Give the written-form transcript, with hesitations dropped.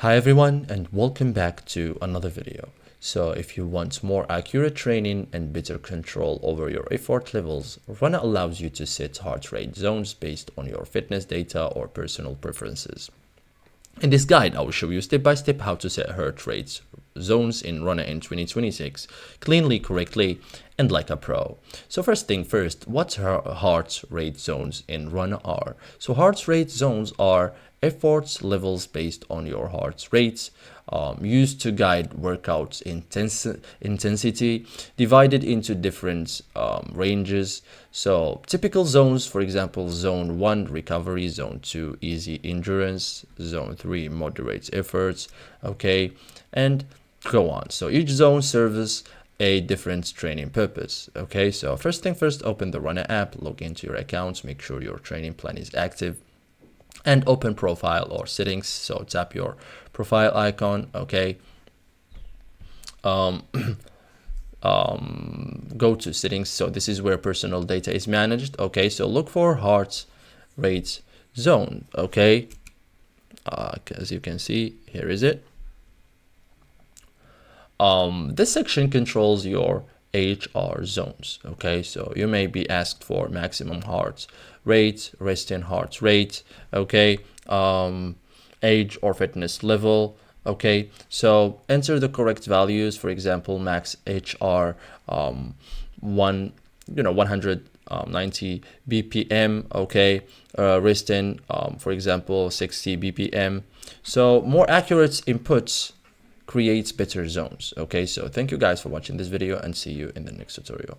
Hi everyone, and welcome back to another video. So if you want more accurate training and better control over your effort levels, Runna allows you to set heart rate zones based on your fitness data or personal preferences. In this guide, I will show you step by step how to set heart rate zones in Runna in 2026 cleanly, correctly, and like a pro. So first thing first, what heart rate zones in Runna are? So heart rate zones are effort levels based on your heart rates, used to guide workouts intensity, divided into different ranges. So typical zones, for example, zone 1 recovery, zone 2 easy endurance, zone 3 moderate efforts, okay, and go on. So each zone serves a different training purpose. Okay, so first thing first, open the Runna app, log into your account, make sure your training plan is active, and open profile or settings. So tap your profile icon. Okay, go to settings. So this is where personal data is managed. Okay, so look for heart rate zone. Okay, as you can see, here is it. This section controls your HR zones. Okay, so you may be asked for maximum heart rate, resting heart rate, okay, age or fitness level. Okay, so enter the correct values. For example, max HR 190 BPM. Okay, resting for example 60 BPM. So more accurate inputs creates better zones. Okay, so thank you guys for watching this video and see you in the next tutorial.